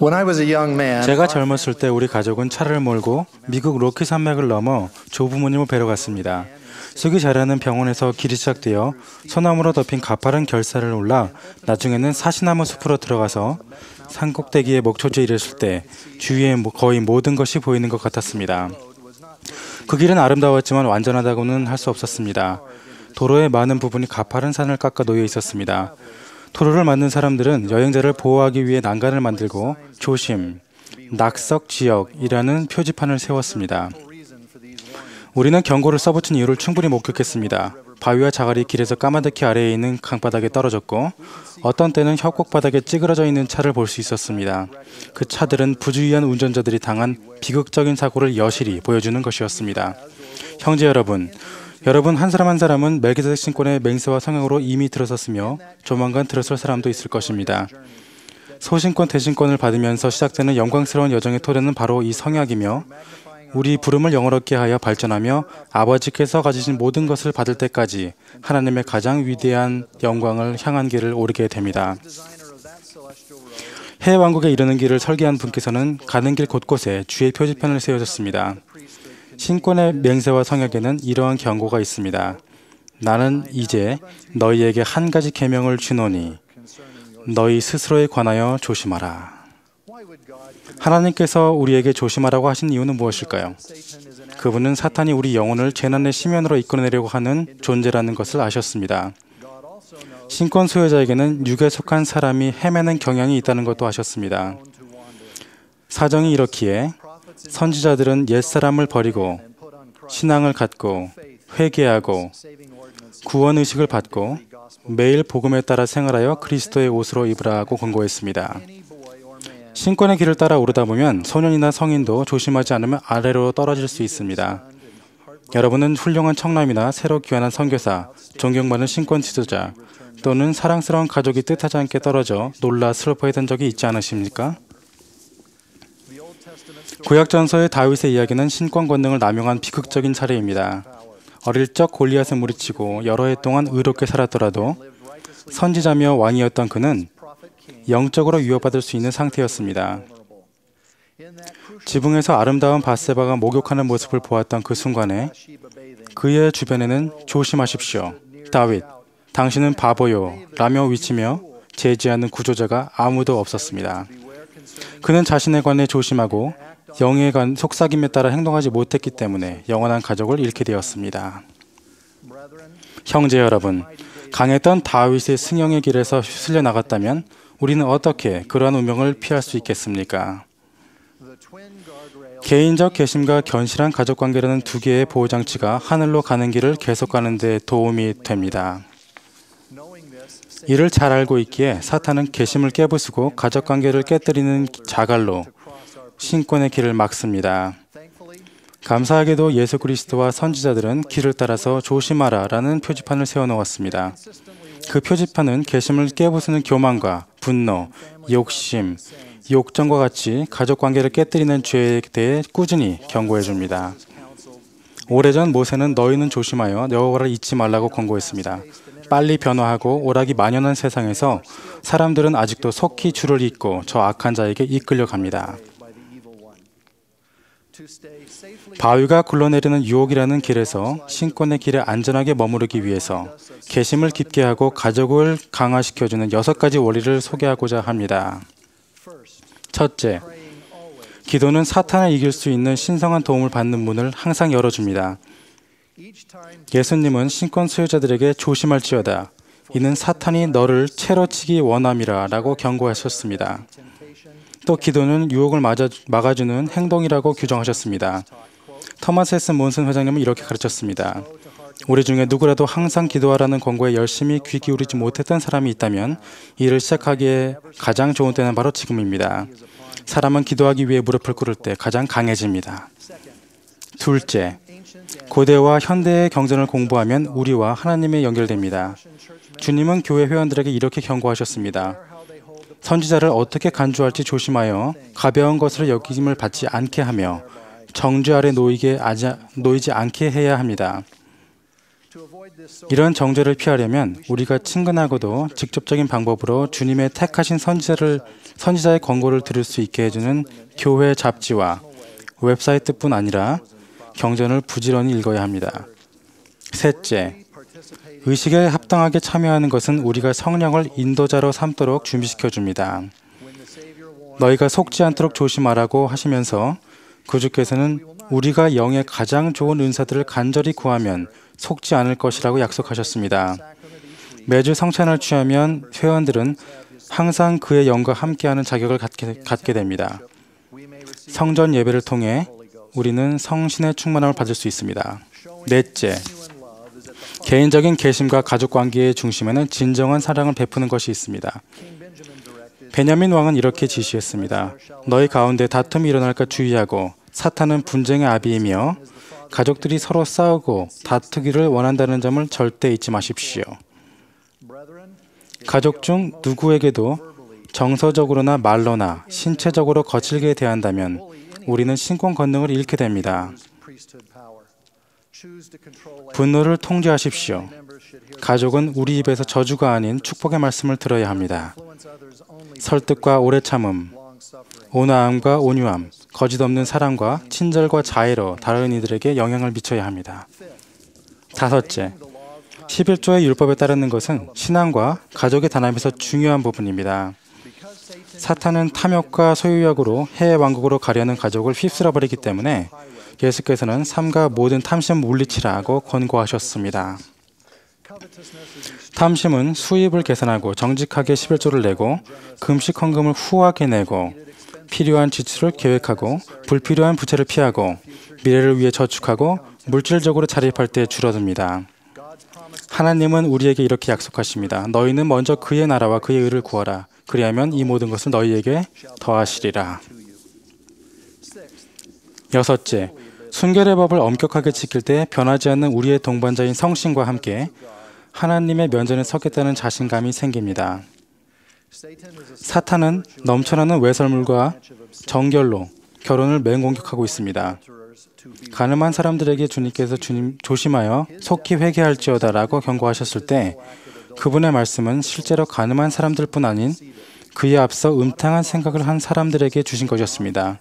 When I was a young man, 제가 젊었을 때 우리 가족은 차를 몰고 미국 로키 산맥을 넘어 조부모님을 뵈러 갔습니다. 쑥이 자라는 병원에서 길이 시작되어 소나무로 덮인 가파른 결사를 올라 나중에는 사시나무 숲으로 들어가서 산꼭대기에 목초지에 이르렀을 때 주위에 거의 모든 것이 보이는 것 같았습니다. 그 길은 아름다웠지만 완전하다고는 할 수 없었습니다. 도로의 많은 부분이 가파른 산을 깎아 놓여 있었습니다. 도로를 만든 사람들은 여행자를 보호하기 위해 난간을 만들고 조심, 낙석 지역이라는 표지판을 세웠습니다. 우리는 경고를 써붙인 이유를 충분히 목격했습니다. 바위와 자갈이 길에서 까마득히 아래에 있는 강바닥에 떨어졌고 어떤 때는 협곡바닥에 찌그러져 있는 차를 볼 수 있었습니다. 그 차들은 부주의한 운전자들이 당한 비극적인 사고를 여실히 보여주는 것이었습니다. 형제 여러분 한 사람 한 사람은 멜기세덱 신권의 맹세와 성향으로 이미 들어섰으며 조만간 들어설 사람도 있을 것입니다. 소신권 대신권을 받으면서 시작되는 영광스러운 여정의 토대는 바로 이 성약이며 우리 부름을 영원롭게 하여 발전하며 아버지께서 가지신 모든 것을 받을 때까지 하나님의 가장 위대한 영광을 향한 길을 오르게 됩니다. 해왕국에 이르는 길을 설계한 분께서는 가는 길 곳곳에 주의 표지판을 세우셨습니다. 신권의 맹세와 성약에는 이러한 경고가 있습니다. 나는 이제 너희에게 한 가지 계명을 주노니 너희 스스로에 관하여 조심하라. 하나님께서 우리에게 조심하라고 하신 이유는 무엇일까요? 그분은 사탄이 우리 영혼을 재난의 심연으로 이끌어내려고 하는 존재라는 것을 아셨습니다. 신권 소유자에게는 육에 속한 사람이 헤매는 경향이 있다는 것도 아셨습니다. 사정이 이렇기에 선지자들은 옛사람을 버리고 신앙을 갖고 회개하고 구원의식을 받고 매일 복음에 따라 생활하여 그리스도의 옷으로 입으라고 권고했습니다. 신권의 길을 따라 오르다 보면 소년이나 성인도 조심하지 않으면 아래로 떨어질 수 있습니다. 여러분은 훌륭한 청남이나 새로 귀환한 선교사, 존경받는 신권 지도자 또는 사랑스러운 가족이 뜻하지 않게 떨어져 놀라 슬퍼했던 적이 있지 않으십니까? 구약전서의 다윗의 이야기는 신권 권능을 남용한 비극적인 사례입니다. 어릴 적 골리앗을 무리치고 여러 해 동안 의롭게 살았더라도 선지자며 왕이었던 그는 영적으로 위협받을 수 있는 상태였습니다. 지붕에서 아름다운 밧세바가 목욕하는 모습을 보았던 그 순간에 그의 주변에는 조심하십시오. 다윗, 당신은 바보요 라며 외치며 제지하는 구조자가 아무도 없었습니다. 그는 자신에 관해 조심하고 영에 관 속삭임에 따라 행동하지 못했기 때문에 영원한 가족을 잃게 되었습니다. 형제 여러분, 강했던 다윗의 승영의 길에서 휩쓸려 나갔다면 우리는 어떻게 그러한 운명을 피할 수 있겠습니까? 개인적 개심과 견실한 가족관계라는 두 개의 보호장치가 하늘로 가는 길을 계속 가는 데 도움이 됩니다. 이를 잘 알고 있기에 사탄은 개심을 깨부수고 가족관계를 깨뜨리는 자갈로 신권의 길을 막습니다. 감사하게도 예수 그리스도와 선지자들은 길을 따라서 조심하라 라는 표지판을 세워놓았습니다. 그 표지판은 개심을 깨부수는 교만과 분노, 욕심, 욕정과 같이 가족관계를 깨뜨리는 죄에 대해 꾸준히 경고해 줍니다. 오래전 모세는 너희는 조심하여 여호와를 잊지 말라고 권고했습니다. 빨리 변화하고 오락이 만연한 세상에서 사람들은 아직도 속히 주를 잊고 저 악한 자에게 이끌려갑니다. 바위가 굴러내리는 유혹이라는 길에서 신권의 길에 안전하게 머무르기 위해서 개심을 깊게 하고 가족을 강화시켜주는 6가지 원리를 소개하고자 합니다. 첫째, 기도는 사탄을 이길 수 있는 신성한 도움을 받는 문을 항상 열어줍니다. 예수님은 신권 소유자들에게 조심할지어다. 이는 사탄이 너를 채로 치기 원함이라 라고 경고하셨습니다. 또 기도는 유혹을 막아주는 행동이라고 규정하셨습니다. 토마스 S. 몬슨 회장님은 이렇게 가르쳤습니다. 우리 중에 누구라도 항상 기도하라는 권고에 열심히 귀 기울이지 못했던 사람이 있다면 이를 시작하기에 가장 좋은 때는 바로 지금입니다. 사람은 기도하기 위해 무릎을 꿇을 때 가장 강해집니다. 둘째, 고대와 현대의 경전을 공부하면 우리와 하나님에 연결됩니다. 주님은 교회 회원들에게 이렇게 경고하셨습니다. 선지자를 어떻게 간주할지 조심하여 가벼운 것을 여김을 받지 않게 하며 정죄 아래 놓이지 않게 해야 합니다. 이런 정죄를 피하려면 우리가 친근하고도 직접적인 방법으로 주님의 택하신 선지자의 권고를 들을 수 있게 해주는 교회 잡지와 웹사이트뿐 아니라 경전을 부지런히 읽어야 합니다. 셋째, 의식에 합당하게 참여하는 것은 우리가 성령을 인도자로 삼도록 준비시켜 줍니다. 너희가 속지 않도록 조심하라고 하시면서 구주께서는 우리가 영의 가장 좋은 은사들을 간절히 구하면 속지 않을 것이라고 약속하셨습니다. 매주 성찬을 취하면 회원들은 항상 그의 영과 함께하는 자격을 갖게 됩니다. 성전 예배를 통해 우리는 성신의 충만함을 받을 수 있습니다. 넷째, 개인적인 계심과 가족관계의 중심에는 진정한 사랑을 베푸는 것이 있습니다. 베냐민 왕은 이렇게 지시했습니다. 너희 가운데 다툼이 일어날까 주의하고 사탄은 분쟁의 아비이며 가족들이 서로 싸우고 다투기를 원한다는 점을 절대 잊지 마십시오. 가족 중 누구에게도 정서적으로나 말로나 신체적으로 거칠게 대한다면 우리는 신권 권능을 잃게 됩니다. 분노를 통제하십시오. 가족은 우리 입에서 저주가 아닌 축복의 말씀을 들어야 합니다. 설득과 오래 참음, 온화함과 온유함, 거짓 없는 사랑과 친절과 자애로 다른 이들에게 영향을 미쳐야 합니다. 다섯째, 11조의 율법에 따르는 것은 신앙과 가족의 단합에서 중요한 부분입니다. 사탄은 탐욕과 소유욕으로 해의 왕국으로 가려는 가족을 휩쓸어버리기 때문에 예수께서는 삼가 모든 탐심을 물리치라고 권고하셨습니다. 탐심은 수입을 계산하고 정직하게 11조를 내고 금식 헌금을 후하게 내고 필요한 지출을 계획하고 불필요한 부채를 피하고 미래를 위해 저축하고 물질적으로 자립할 때 줄어듭니다. 하나님은 우리에게 이렇게 약속하십니다. 너희는 먼저 그의 나라와 그의 의를 구하라. 그리하면 이 모든 것을 너희에게 더하시리라. 여섯째, 순결의 법을 엄격하게 지킬 때 변하지 않는 우리의 동반자인 성신과 함께 하나님의 면전에 서겠다는 자신감이 생깁니다. 사탄은 넘쳐나는 외설물과 정결로 결혼을 맹공격하고 있습니다. 가늠한 사람들에게 주님께서 조심하여 속히 회개할지어다 라고 경고하셨을 때 그분의 말씀은 실제로 가늠한 사람들뿐 아닌 그에 앞서 음탕한 생각을 한 사람들에게 주신 것이었습니다.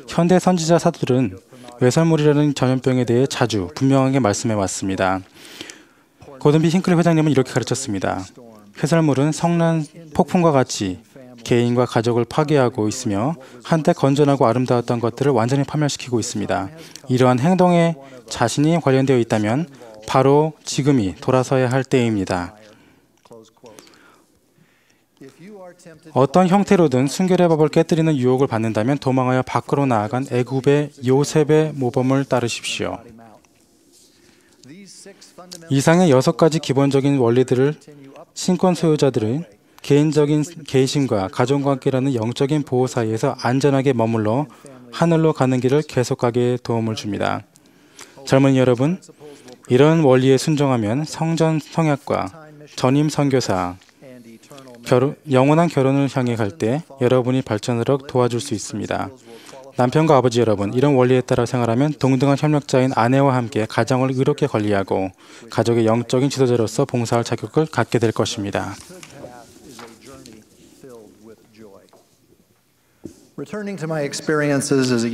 현대 선지자 사도들은 외설물이라는 전염병에 대해 자주 분명하게 말씀해 왔습니다. 고든비 힝클리 회장님은 이렇게 가르쳤습니다. 회설물은 성난 폭풍과 같이 개인과 가족을 파괴하고 있으며 한때 건전하고 아름다웠던 것들을 완전히 파멸시키고 있습니다. 이러한 행동에 자신이 관련되어 있다면 바로 지금이 돌아서야 할 때입니다. 어떤 형태로든 순결의 법을 깨뜨리는 유혹을 받는다면 도망하여 밖으로 나아간 애굽의 요셉의 모범을 따르십시오. 이상의 6가지 기본적인 원리들을 신권 소유자들은 개인적인 계심과 가족관계라는 영적인 보호 사이에서 안전하게 머물러 하늘로 가는 길을 계속하게 도움을 줍니다. 젊은이 여러분, 이런 원리에 순종하면 성전 성약과 전임 선교사, 영원한 결혼을 향해 갈 때 여러분이 발전하도록 도와줄 수 있습니다. 남편과 아버지 여러분, 이런 원리에 따라 생활하면 동등한 협력자인 아내와 함께 가정을 의롭게 관리하고 가족의 영적인 지도자로서 봉사할 자격을 갖게 될 것입니다.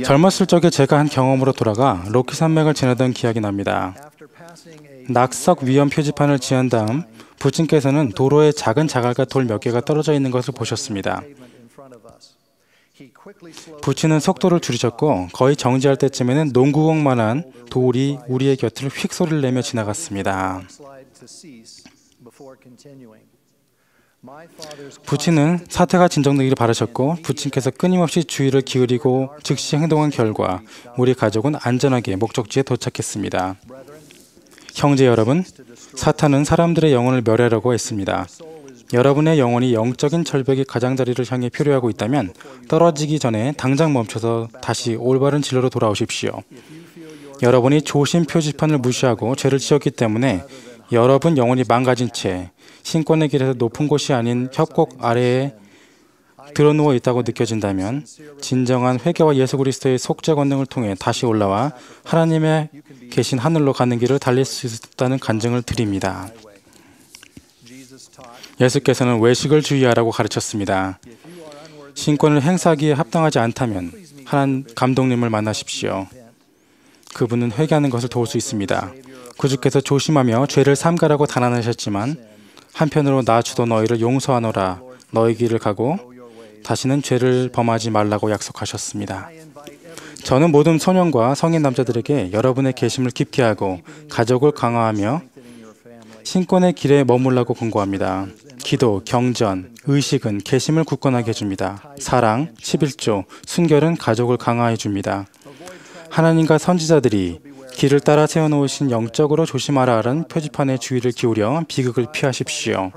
젊었을 적에 제가 한 경험으로 돌아가 로키 산맥을 지나던 기억이 납니다. 낙석 위험 표지판을 지한 다음 부친께서는 도로에 작은 자갈과 돌 몇 개가 떨어져 있는 것을 보셨습니다. 부친은 속도를 줄이셨고 거의 정지할 때쯤에는 농구공만한 돌이 우리의 곁을 휙 소리를 내며 지나갔습니다. 부친은 사태가 진정되기를 바라셨고 부친께서 끊임없이 주의를 기울이고 즉시 행동한 결과 우리 가족은 안전하게 목적지에 도착했습니다. 형제 여러분, 사탄은 사람들의 영혼을 멸하려고 했습니다. 여러분의 영혼이 영적인 절벽의 가장자리를 향해 표류하고 있다면 떨어지기 전에 당장 멈춰서 다시 올바른 진로로 돌아오십시오. 여러분이 조심 표지판을 무시하고 죄를 지었기 때문에 여러분 영혼이 망가진 채 신권의 길에서 높은 곳이 아닌 협곡 아래에 드러누워 있다고 느껴진다면 진정한 회개와 예수 그리스도의 속죄 권능을 통해 다시 올라와 하나님의 계신 하늘로 가는 길을 달릴 수 있다는 간증을 드립니다. 예수께서는 외식을 주의하라고 가르쳤습니다. 신권을 행사하기에 합당하지 않다면 하나님 감독님을 만나십시오. 그분은 회개하는 것을 도울 수 있습니다. 구주께서 조심하며 죄를 삼가라고 단언하셨지만 한편으로 나 주도 너희를 용서하노라 너희 길을 가고 다시는 죄를 범하지 말라고 약속하셨습니다. 저는 모든 소년과 성인 남자들에게 여러분의 계심을 깊게 하고 가족을 강화하며 신권의 길에 머물라고 권고합니다. 기도, 경전, 의식은 계심을 굳건하게 해줍니다. 사랑, 11조, 순결은 가족을 강화해 줍니다. 하나님과 선지자들이 길을 따라 세워놓으신 영적으로 조심하라 하는 표지판에 주의를 기울여 비극을 피하십시오.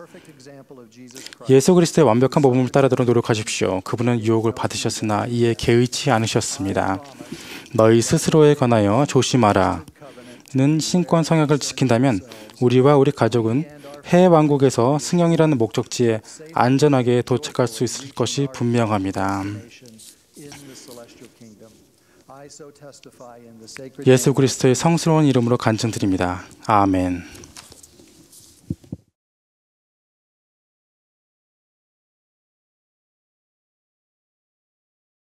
예수 그리스도의 완벽한 모범을 따르도록 노력하십시오. 그분은 유혹을 받으셨으나 이에 개의치 않으셨습니다. 너희 스스로에 관하여 조심하라 는 신권 성약을 지킨다면 우리와 우리 가족은 해외 왕국에서 승영이라는 목적지에 안전하게 도착할 수 있을 것이 분명합니다. 예수 그리스도의 성스러운 이름으로 간증드립니다. 아멘.